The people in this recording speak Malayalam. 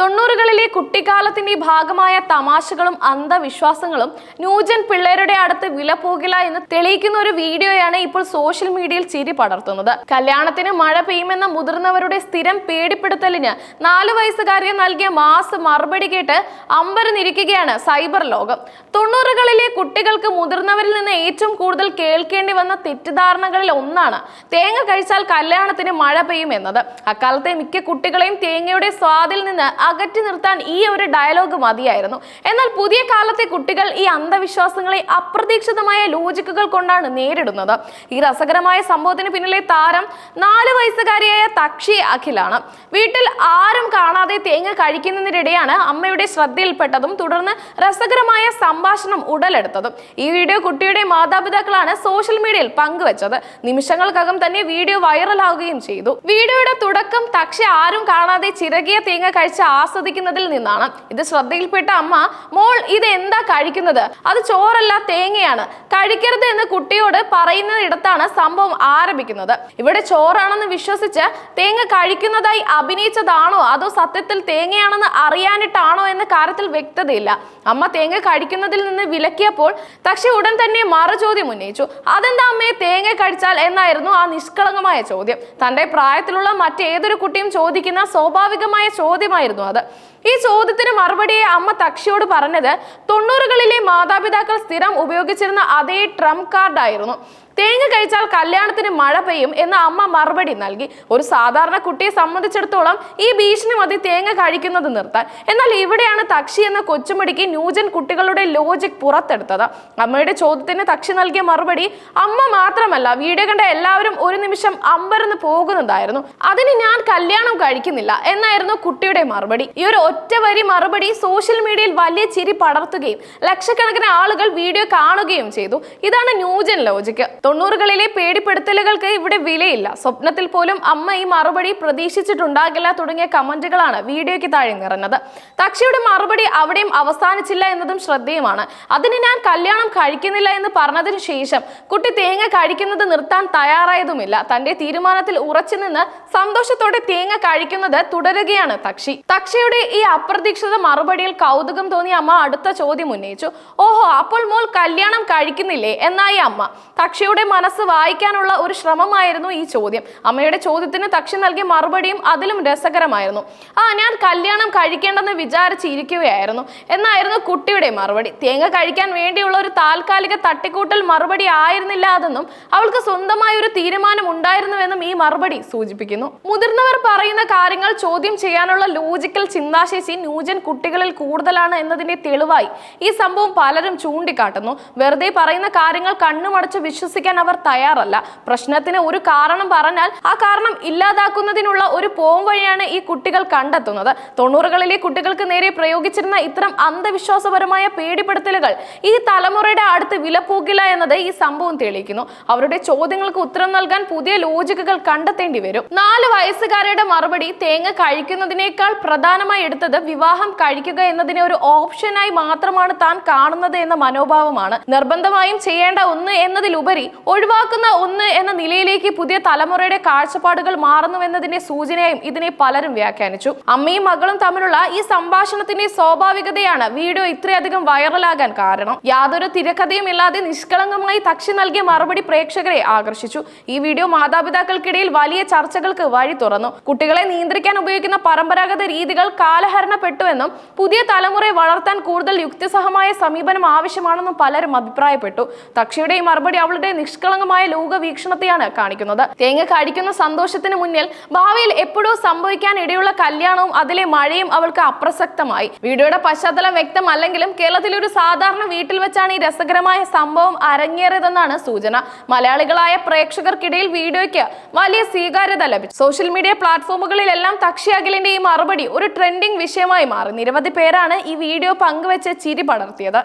90കളിലെ കുട്ടിക്കാലത്തിന്റെ ഭാഗമായ തമാശകളും അന്ധവിശ്വാസങ്ങളും ന്യൂജൻ പിള്ളേരുടെ അടുത്ത് വില പോകില്ല എന്ന് തെളിയിക്കുന്ന ഒരു വീഡിയോയാണ് ഇപ്പോൾ സോഷ്യൽ മീഡിയയിൽ ചിരി പടർത്തുന്നത്. കല്യാണത്തിന് മഴ പെയ്യുമെന്ന മുതിർന്നവരുടെ സ്ഥിരം പേടിപ്പെടുത്തലിന് 4 വയസ്സുകാരിയെ നൽകിയ മാസ് മറുപടി കേട്ട് അമ്പരന്നിരിക്കുകയാണ് സൈബർ ലോകം. 90കളിലെ കുട്ടികൾക്ക് മുതിർന്നവരിൽ നിന്ന് ഏറ്റവും കൂടുതൽ കേൾക്കേണ്ടി വന്ന തെറ്റിദ്ധാരണകളിൽ ഒന്നാണ് തേങ്ങ കഴിച്ചാൽ കല്യാണത്തിന് മഴ പെയ്യും എന്നത്. അക്കാലത്തെ മിക്ക കുട്ടികളെയും തേങ്ങയുടെ സ്വാദിൽ നിന്ന് അകറ്റി നിർത്താൻ ഈ ഒരു ഡയലോഗ് മതിയായിരുന്നു. എന്നാൽ പുതിയ കാലത്തെ കുട്ടികൾ ഈ അന്ധവിശ്വാസങ്ങളെ അപ്രതീക്ഷിതമായ ലോജിക്കുകൾ കൊണ്ടാണ് നേരിടുന്നത്. ഈ രസകരമായ സംഭവത്തിന് പിന്നിലെ താരം 4 വയസ്സുകാരിയായ തക്ഷി അഖിലാണ്. വീട്ടിൽ ആരും കാണാതെ തേങ്ങ കഴിക്കുന്നതിനിടെയാണ് അമ്മയുടെ ശ്രദ്ധയിൽപ്പെട്ടതും തുടർന്ന് രസകരമായ സംഭാഷണം ഉടലെടുത്തതും. ഈ വീഡിയോ കുട്ടിയുടെ മാതാപിതാക്കളാണ് സോഷ്യൽ മീഡിയയിൽ പങ്കുവച്ചത്. നിമിഷങ്ങൾക്കകം തന്നെ വീഡിയോ വൈറലാവുകയും ചെയ്തു. വീഡിയോയുടെ തുടക്കം തക്ഷി ആരും കാണാതെ ചിരകിയ തേങ്ങ കഴിച്ച് ആസ്വദിക്കുന്നതിൽ നിന്നാണ്. ഇത് ശ്രദ്ധയിൽപ്പെട്ട അമ്മ, മോൾ ഇത് എന്താ കഴിക്കുന്നത്? അത് ചോറല്ല തേങ്ങയാണ്, കഴിക്കരുത് എന്ന് കുട്ടിയോട് പറയുന്നതിടത്താണ് സംഭവം ആരംഭിക്കുന്നത്. ഇവിടെ ചോറാണെന്ന് വിശ്വസിച്ച് തേങ്ങ കഴിക്കുന്നതായി അഭിനയിച്ചതാണോ അതോ സത്യത്തിൽ തേങ്ങയാണെന്ന് അറിയാനിട്ടാണോ എന്ന കാര്യത്തിൽ വ്യക്തതയില്ല. അമ്മ തേങ്ങ കഴിക്കുന്നതിൽ നിന്ന് വിലക്കിയപ്പോൾ തക്ഷി ഉടൻ തന്നെ മറുചോദ്യം ഉന്നയിച്ചു. അതെന്താ അമ്മയെ തേങ്ങ കഴിച്ചാൽ എന്നായിരുന്നു ആ നിഷ്കളങ്കമായ ചോദ്യം. തന്റെ പ്രായത്തിലുള്ള മറ്റേതൊരു കുട്ടിയും ചോദിക്കുന്ന സ്വാഭാവികമായ ചോദ്യമായിരുന്നു അത്. ഈ ചോദ്യത്തിന് മറുപടിയെ അമ്മ തക്ഷിയോട് പറഞ്ഞത് 90കളിലെ മാതാപിതാക്കൾ സ്ഥിരം ഉപയോഗിച്ചിരുന്ന അതേ ട്രംപ് കാർഡ് ആയിരുന്നു. തേങ്ങ കഴിച്ചാൽ കല്യാണത്തിന് മഴ പെയ്യും എന്ന് അമ്മ മറുപടി നൽകി. ഒരു സാധാരണ കുട്ടിയെ സംബന്ധിച്ചിടത്തോളം ഈ ഭീഷണി മതി തേങ്ങ കഴിക്കുന്നത് നിർത്താൻ. എന്നാൽ ഇവിടെയാണ് തക്ഷി എന്ന കൊച്ചുമടിക്ക് ന്യൂജൻ കുട്ടികളുടെ ലോജിക് പുറത്തെടുത്തത്. അമ്മയുടെ ചോദ്യത്തിന് തക്ഷി നൽകിയ മറുപടി അമ്മ മാത്രമല്ല, വീഡിയോ കണ്ട എല്ലാവരും ഒരു നിമിഷം അമ്പരന്ന് പോകുന്നതായിരുന്നു. അതിന് ഞാൻ കല്യാണം കഴിക്കുന്നില്ല എന്നായിരുന്നു കുട്ടിയുടെ മറുപടി. ഈ ഒരു ഒറ്റ വരി മറുപടി സോഷ്യൽ മീഡിയയിൽ വലിയ ചിരി പടർത്തുകയും ലക്ഷക്കണക്കിന് ആളുകൾ വീഡിയോ കാണുകയും ചെയ്തു. ഇതാണ് ന്യൂജൻ ലോജിക്. 90കളിലെ പേടിപ്പെടുത്തലുകൾക്ക് ഇവിടെ വിലയില്ല. സ്വപ്നത്തിൽ പോലും അമ്മ ഈ മറുപടി പ്രതീക്ഷിച്ചിട്ടുണ്ടാകില്ല തുടങ്ങിയ കമന്റുകളാണ് വീഡിയോയ്ക്ക് താഴെ നിറഞ്ഞത്. തക്ഷിയുടെ മറുപടി അവിടെയും അവസാനിച്ചില്ല എന്നതും ശ്രദ്ധേയമാണ്. അതിന് ഞാൻ കല്യാണം കഴിക്കുന്നില്ല എന്ന് പറഞ്ഞതിന് ശേഷം കുട്ടി തേങ്ങ കഴിക്കുന്നത് നിർത്താൻ തയ്യാറായതുമില്ല. തന്റെ തീരുമാനത്തിൽ ഉറച്ചു നിന്ന് സന്തോഷത്തോടെ തേങ്ങ കഴിക്കുന്നത് തുടരുകയാണ് തക്ഷി. തക്ഷിയുടെ ഈ അപ്രതീക്ഷിത മറുപടിയിൽ കൗതുകം തോന്നിയ അമ്മ അടുത്ത ചോദ്യം ഉന്നയിച്ചു. ഓഹോ, അപ്പോൾ മോൾ കല്യാണം കഴിക്കുന്നില്ലേ എന്നായി അമ്മ. തക്ഷിയുടെ മനസ്സ് വായിക്കാനുള്ള ഒരു ശ്രമമായിരുന്നു ഈ ചോദ്യം. അമ്മയുടെ ചോദ്യത്തിന് തക്ഷി നൽകിയ മറുപടിയും അതിലും രസകരമായിരുന്നു. ഞാൻ കല്യാണം കഴിക്കേണ്ടെന്ന് വിചാരിച്ചിരിക്കുകയായിരുന്നു എന്നായിരുന്നു കുട്ടിയുടെ മറുപടി. തേങ്ങ കഴിക്കാൻ വേണ്ടിയുള്ള ഒരു താൽക്കാലിക തട്ടിക്കൂട്ടൽ മറുപടി ആയിരുന്നില്ല അതെന്നും അവൾക്ക് സ്വന്തമായ ഒരു തീരുമാനം ഉണ്ടായിരുന്നുവെന്നും ഈ മറുപടി സൂചിപ്പിക്കുന്നു. മുതിർന്നവർ പറയുന്ന കാര്യങ്ങൾ ചോദ്യം ചെയ്യാനുള്ള ലോജിക്കൽ ചിന്താശേഷി ന്യൂജൻ കുട്ടികളിൽ കൂടുതലാണ് എന്നതിന്റെ തെളിവായി ഈ സംഭവം പലരും ചൂണ്ടിക്കാട്ടുന്നു. വെറുതെ പറയുന്ന കാര്യങ്ങൾ കണ്ണുമടച്ച് വിശ്വസിക്കാൻ അവർ തയ്യാറല്ല. പ്രശ്നത്തിന് ഒരു കാരണം പറഞ്ഞാൽ ആ കാരണം ഇല്ലാതാക്കുന്നതിനുള്ള ഒരു പോംവഴിയാണ് ഈ കുട്ടികൾ കണ്ടെത്തുന്നത്. 90കളിലെ കുട്ടികൾക്ക് നേരെ പ്രയോഗിച്ചിരുന്ന ഇത്തരം അന്ധവിശ്വാസപരമായ പേടിപ്പെടുത്തലുകൾ ഈ തലമുറയുടെ അടുത്ത് വില പോകില്ല എന്നത് ഈ സംഭവം തെളിയിക്കുന്നു. അവരുടെ ചോദ്യങ്ങൾക്ക് ഉത്തരം നൽകാൻ പുതിയ ലോജിക്കുകൾ കണ്ടെത്തേണ്ടി വരും. 4 വയസ്സുകാരുടെ മറുപടി തേങ്ങ കഴിക്കുന്നതിനേക്കാൾ പ്രധാനമായി എടുത്തത് വിവാഹം കഴിക്കുക എന്നതിനെ ഒരു ഓപ്ഷനായി മാത്രമാണ് താൻ കാണുന്നത് എന്ന മനോഭാവമാണ്. നിർബന്ധമായും ചെയ്യേണ്ട ഒന്ന് എന്നതിലുപരി ഒഴിവാക്കുന്ന ഒന്ന് എന്ന നിലയിലേക്ക് പുതിയ തലമുറയുടെ കാഴ്ചപ്പാടുകൾ മാറുന്നുവെന്നതിന്റെ സൂചനയായും ഇതിനെ പലരും വ്യാഖ്യാനിച്ചു. അമ്മയും മകളും തമ്മിലുള്ള ഈ സംഭാഷണത്തിന്റെ സ്വാഭാവികതയാണ് വീഡിയോ ഇത്രയധികം വൈറലാകാൻ കാരണം. യാതൊരു തിരക്കഥയും ഇല്ലാതെ നിഷ്കളങ്കമായി തക്ഷി നൽകിയ മറുപടി പ്രേക്ഷകരെ ആകർഷിച്ചു. ഈ വീഡിയോ മാതാപിതാക്കൾക്കിടയിൽ വലിയ ചർച്ചകൾക്ക് വഴി തുറന്നു. കുട്ടികളെ നിയന്ത്രിക്കാൻ ഉപയോഗിക്കുന്ന പരമ്പരാഗത രീതികൾ കാലഹരണപ്പെട്ടുവെന്നും പുതിയ തലമുറയെ വളർത്താൻ കൂടുതൽ യുക്തിസഹമായ സമീപനം ആവശ്യമാണെന്നും പലരും അഭിപ്രായപ്പെട്ടു. തക്ഷിയുടെ ഈ മറുപടി അവളുടെ നിഷ്കളങ്കമായ ലോകവീക്ഷണത്തെയാണ് കാണിക്കുന്നത്. തേങ്ങ കഴിക്കുന്ന സന്തോഷത്തിന് മുന്നിൽ ഭാവിയിൽ എപ്പോഴോ സംഭവിക്കാൻ ഇടയുള്ള കല്യാണവും അതിലെ മഴയും അവൾക്ക് അപ്രസക്തമായി. വീഡിയോയുടെ പശ്ചാത്തലം വ്യക്തമല്ലെങ്കിലും കേരളത്തിലെ ഒരു സാധാരണ വീട്ടിൽ വെച്ചാണ് ഈ രസകരമായ സംഭവം അരങ്ങേറിയതെന്നാണ് സൂചന. മലയാളികളായ പ്രേക്ഷകർക്കിടയിൽ വീഡിയോയ്ക്ക് വലിയ സ്വീകാര്യത ലഭിച്ചു. സോഷ്യൽ മീഡിയ പ്ലാറ്റ്ഫോമുകളിലെല്ലാം തക്ഷി അഖിലിന്റെ ഈ മറുപടി ഒരു ട്രെൻഡിംഗ് വിഷയമായി മാറി. നിരവധി പേരാണ് ഈ വീഡിയോ പങ്കുവെച്ച് ചിരി പടർത്തിയത്.